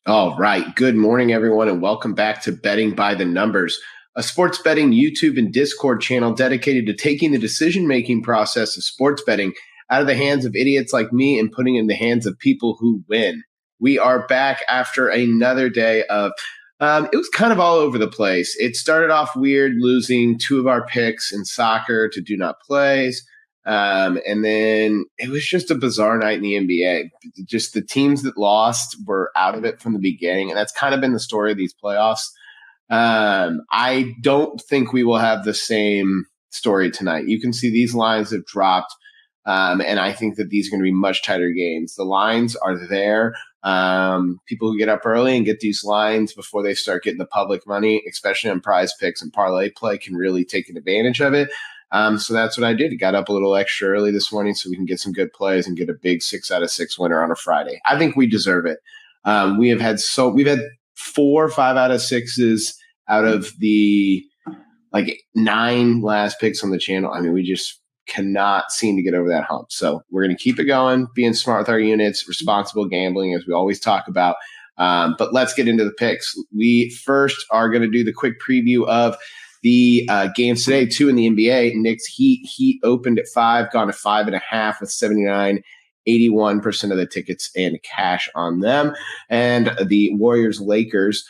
All right. Good morning, everyone, and welcome back to Betting by the Numbers, a sports betting YouTube and Discord channel dedicated to taking the decision-making process of sports betting out of the hands of idiots like me and putting it in the hands of people who win. We are back after another day of it was kind of all over the place. It started off weird, losing two of our picks in soccer to do not plays. And then it was just a bizarre night in the NBA. Just the teams that lost were out of it from the beginning. And that's kind of been the story of these playoffs. I don't think we will have the same story tonight. You can see these lines have dropped. And I think that these are going to be much tighter games. The lines are there. People who get up early and get these lines before they start getting the public money, especially on PrizePicks and parlay play, can really take advantage of it. So that's what I did. Got up a little extra early this morning so we can get some good plays and get a big 6 out of 6 winner on a Friday. I think we deserve it. We've had 4 or 5 out of 6s out of the 9 last picks on the channel. I mean, we just cannot seem to get over that hump. So we're going to keep it going, being smart with our units, responsible gambling, as we always talk about. But let's get into the picks. We first are going to do the quick preview of the games today, 2 in the NBA. Knicks Heat opened at 5, gone to 5.5 with 81% of the tickets and cash on them. And the Warriors Lakers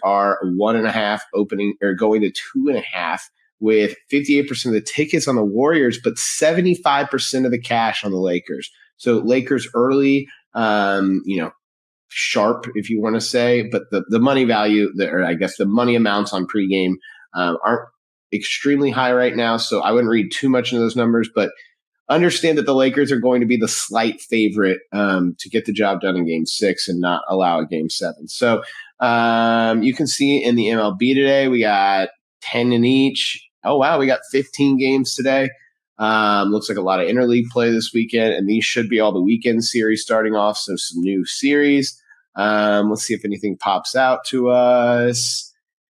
are 1.5 opening or going to 2.5 with 58% of the tickets on the Warriors, but 75% of the cash on the Lakers. So Lakers early, sharp, if you want to say, but the money value, or I guess the money amounts on pregame aren't extremely high right now. So I wouldn't read too much into those numbers, but understand that the Lakers are going to be the slight favorite to get the job done in Game 6 and not allow a Game 7. So you can see in the MLB today, we got 10 in each. Oh, wow, we got 15 games today. Looks like a lot of interleague play this weekend, and these should be all the weekend series starting off, so some new series. Let's see if anything pops out to us.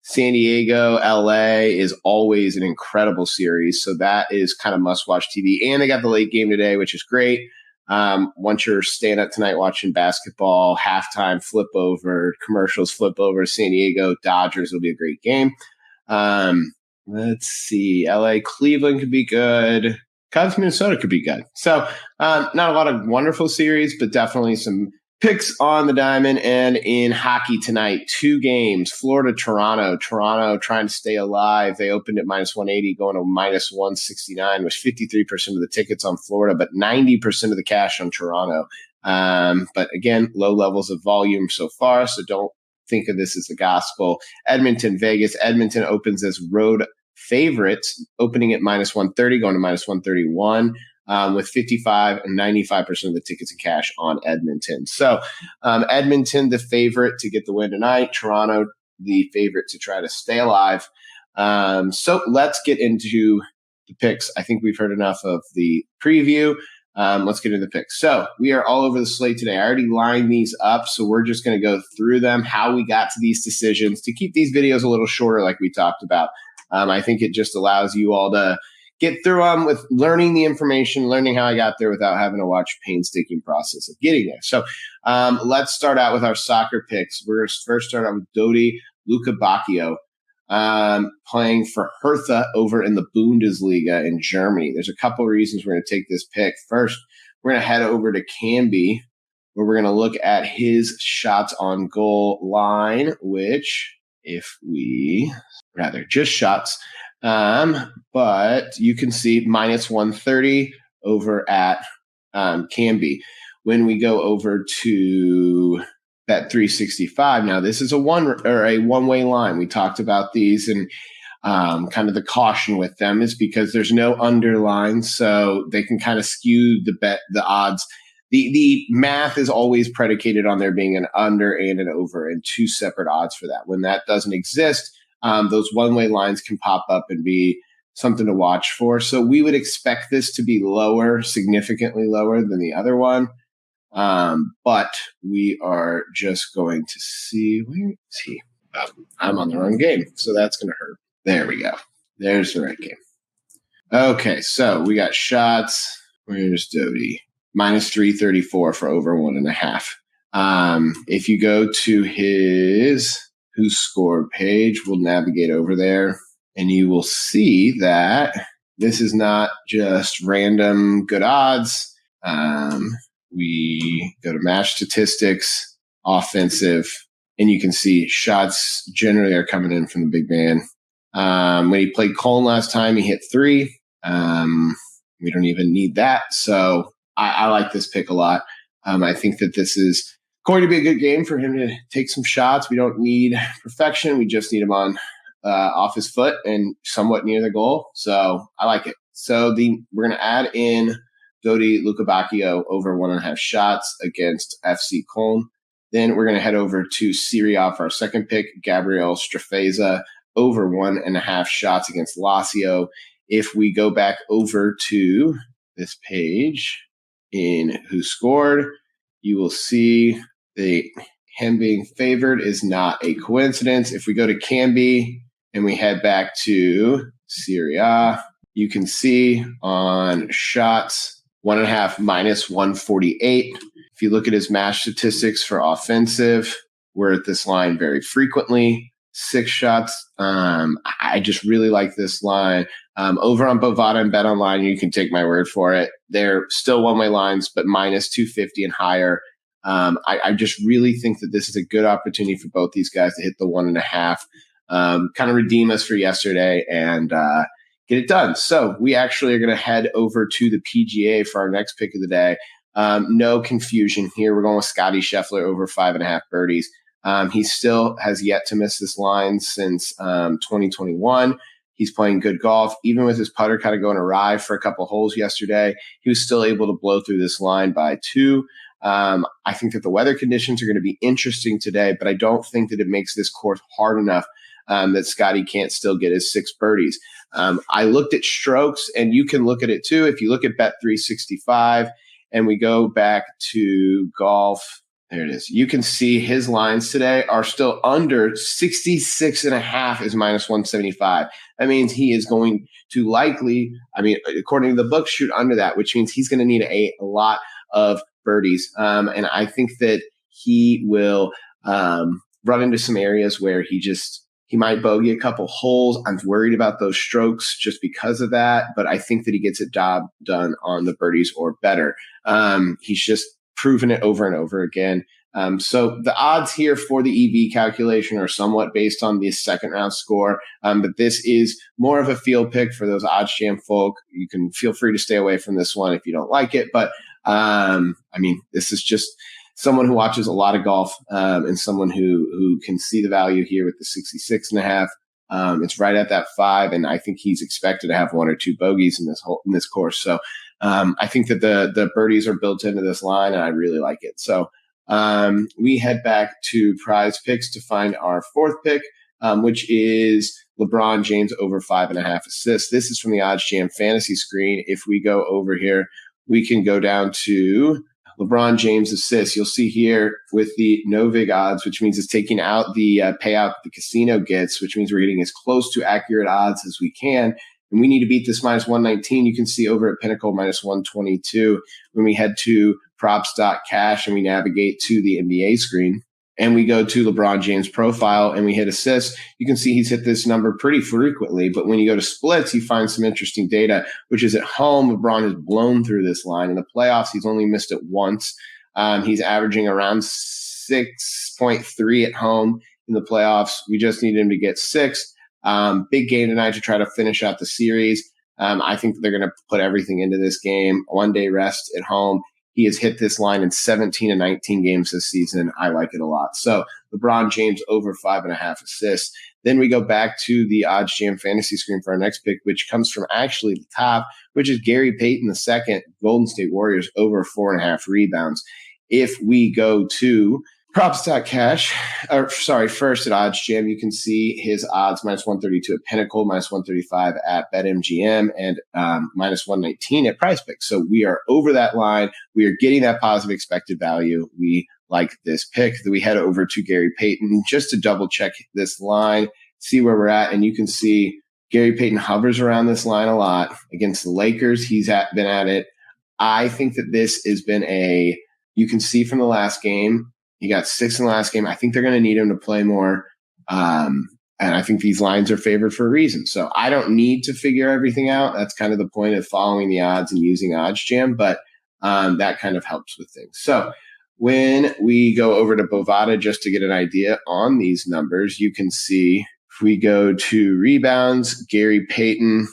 San Diego, LA is always an incredible series, so that is kind of must-watch TV. And they got the late game today, which is great. Once you're staying up tonight watching basketball, halftime flip over, commercials flip over, San Diego Dodgers will be a great game. Let's see. LA, Cleveland could be good. Cubs, Minnesota could be good. So not a lot of wonderful series, but definitely some picks on the diamond. And in hockey tonight, 2 games. Florida, Toronto. Toronto trying to stay alive. They opened at -180, going to -169, with 53% of the tickets on Florida, but 90% of the cash on Toronto. But again, low levels of volume so far, so don't think of this as the gospel. Edmonton, Vegas. Edmonton opens as road favorites, opening at -130, going to -131, with 55 and 95% of the tickets and cash on Edmonton. So Edmonton, the favorite to get the win tonight. Toronto, the favorite to try to stay alive. So let's get into the picks. I think we've heard enough of the preview. Let's get into the picks. So we are all over the slate today. I already lined these up, so we're just going to go through them, how we got to these decisions, to keep these videos a little shorter like we talked about. I think it just allows you all to get through them with learning the information, learning how I got there without having to watch a painstaking process of getting there. So let's start out with our soccer picks. We're going to first start out with Dodi Luca Bacchio. Playing for Hertha over in the Bundesliga in Germany. There's a couple of reasons we're going to take this pick. First, we're going to head over to Canby, where we're going to look at his shots on goal line, which just shots. But you can see -130 over at Canby. When we go over to Bet 365. Now, this is a one-way line. We talked about these, and kind of the caution with them is because there's no underline, so they can kind of skew the odds. The math is always predicated on there being an under and an over, and 2 separate odds for that. When that doesn't exist, those one-way lines can pop up and be something to watch for. So we would expect this to be lower, significantly lower than the other one. But we are just going to see. Where is he? Oh, I'm on the wrong game, so that's going to hurt. There we go. There's the right game. Okay, so we got shots. Where's Dodi? -334 for over 1.5. If you go to his Who Scored page, we'll navigate over there, and you will see that this is not just random good odds. We go to match statistics, offensive, and you can see shots generally are coming in from the big man. When he played Cone last time, he hit 3. We don't even need that. So I like this pick a lot. I think that this is going to be a good game for him to take some shots. We don't need perfection. We just need him on off his foot and somewhat near the goal. So I like it. So we're going to add in Dodi Lukebakio over 1.5 shots against FC Köln. Then we're going to head over to Serie A for our second pick, Gabriel Strafeza over 1.5 shots against Lazio. If we go back over to this page in Who Scored, you will see him being favored is not a coincidence. If we go to Camby and we head back to Serie A, you can see on shots, 1.5 minus 148. If you look at his match statistics for offensive, we're at this line very frequently. 6 shots. I just really like this line. Over on Bovada and Bet Online, you can take my word for it. They're still one-way lines, but minus 250 and higher. I just really think that this is a good opportunity for both these guys to hit the 1.5, kind of redeem us for yesterday and get it done. So we actually are going to head over to the PGA for our next pick of the day. No confusion here. We're going with Scotty Scheffler over 5.5 birdies. He still has yet to miss this line since 2021. He's playing good golf. Even with his putter kind of going awry for a couple holes yesterday, he was still able to blow through this line by 2. I think that the weather conditions are going to be interesting today, but I don't think that it makes this course hard enough that Scotty can't still get his 6 birdies. I looked at strokes, and you can look at it too. If you look at Bet365 and we go back to golf, there it is. You can see his lines today are still under 66.5 is minus 175. That means he is going to likely, according to the book, shoot under that, which means he's going to need a lot of birdies. And I think that he will run into some areas where he might bogey a couple holes. I'm worried about those strokes just because of that, but I think that he gets it job done on the birdies or better. He's just proven it over and over again. So the odds here for the EV calculation are somewhat based on the second round score, but this is more of a field pick for those odds jam folk. You can feel free to stay away from this one if you don't like it, but this is just someone who watches a lot of golf and someone who can see the value here with the 66.5. It's right at that 5, and I think he's expected to have 1 or 2 bogeys in this course. So I think that the birdies are built into this line, and I really like it. So we head back to PrizePicks to find our fourth pick, which is LeBron James over 5.5 assists. This is from the Odds Jam fantasy screen. If we go over here, we can go down to LeBron James assists. You'll see here with the no vig odds, which means it's taking out the payout that the casino gets, which means we're getting as close to accurate odds as we can. And we need to beat this minus 119. You can see over at Pinnacle minus 122 when we head to props.cash and we navigate to the NBA screen. And we go to LeBron James profile and we hit assists. You can see he's hit this number pretty frequently, but when you go to splits, you find some interesting data, which is at home, LeBron has blown through this line. In the playoffs, he's only missed it once. He's averaging around 6.3 at home in the playoffs. We just need him to get 6. Big game tonight to try to finish out the series. I think that they're going to put everything into this game. 1 day rest at home. He has hit this line in 17 and 19 games this season. I like it a lot. So LeBron James over 5.5 assists. Then we go back to the Odds Jam fantasy screen for our next pick, which comes from actually the top, which is Gary Payton II, Golden State Warriors over 4.5 rebounds. If we go to props.cash, first at Odds Jam, you can see his odds minus 132 at Pinnacle, minus 135 at BetMGM, and minus 119 at PrizePicks. So we are over that line. We are getting that positive expected value. We like this pick. Then we head over to Gary Payton just to double check this line, see where we're at, and you can see Gary Payton hovers around this line a lot. Against the Lakers, he's been at it. I think that this has been you can see from the last game, He got 6 in the last game. I think they're going to need him to play more. And I think these lines are favored for a reason. So I don't need to figure everything out. That's kind of the point of following the odds and using OddsJam, but that kind of helps with things. So when we go over to Bovada, just to get an idea on these numbers, you can see if we go to rebounds, Gary Payton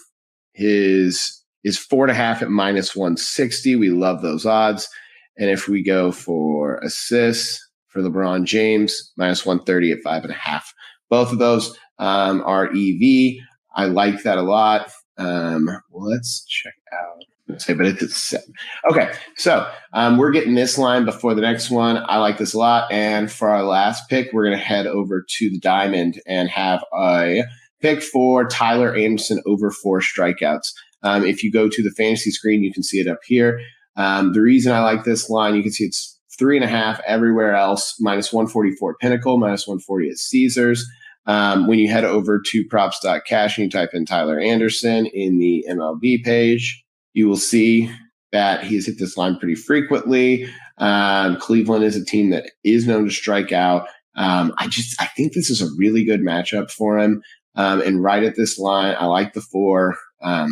is 4.5 at -160. We love those odds. And if we go for assists for LeBron James, -130 at 5.5. Both of those are EV. I like that a lot. Let's check out. But it's at 7. Okay, so we're getting this line before the next one. I like this a lot. And for our last pick, we're going to head over to the Diamond and have a pick for Tyler Anderson over 4 strikeouts. If you go to the fantasy screen, you can see it up here. The reason I like this line, you can see it's 3.5 everywhere else, -144 at Pinnacle, -140 at Caesars. When you head over to props.cash and you type in Tyler Anderson in the MLB page, you will see that he's hit this line pretty frequently. Cleveland is a team that is known to strike out. I think this is a really good matchup for him. And right at this line, I like the 4. I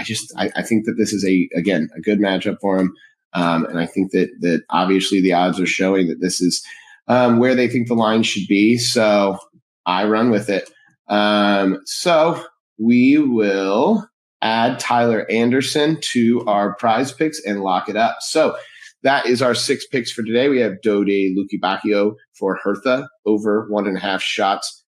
think that this is a good matchup for him. And I think that obviously the odds are showing that this is where they think the line should be. So I run with it. So we will add Tyler Anderson to our prize picks and lock it up. So that is our 6 picks for today. We have Dode Lukibakio for Hertha over 1.5 shots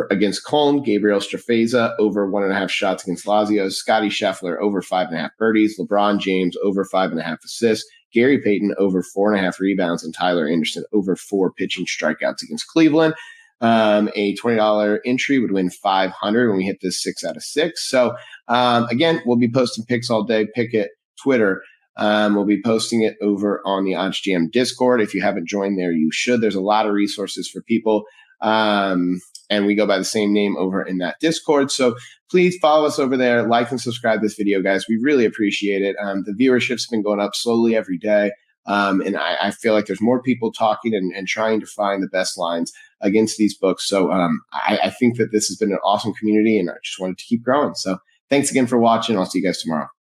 against Colm, Gabriel Strafeza over 1.5 shots against Lazio, Scotty Scheffler over 5.5 birdies, LeBron James over 5.5 assists, Gary Payton over 4.5 rebounds, and Tyler Anderson over 4 pitching strikeouts against Cleveland. A $20 entry would win $500 when we hit this 6 out of 6. So again, we'll be posting picks all day. Pick it, Twitter. We'll be posting it over on the OddsJam Discord. If you haven't joined there, you should. There's a lot of resources for people. And we go by the same name over in that Discord. So please follow us over there. Like and subscribe to this video, guys. We really appreciate it. The viewership's been going up slowly every day. And I feel like there's more people talking and trying to find the best lines against these books. So I think that this has been an awesome community, and I just wanted to keep growing. So thanks again for watching. I'll see you guys tomorrow.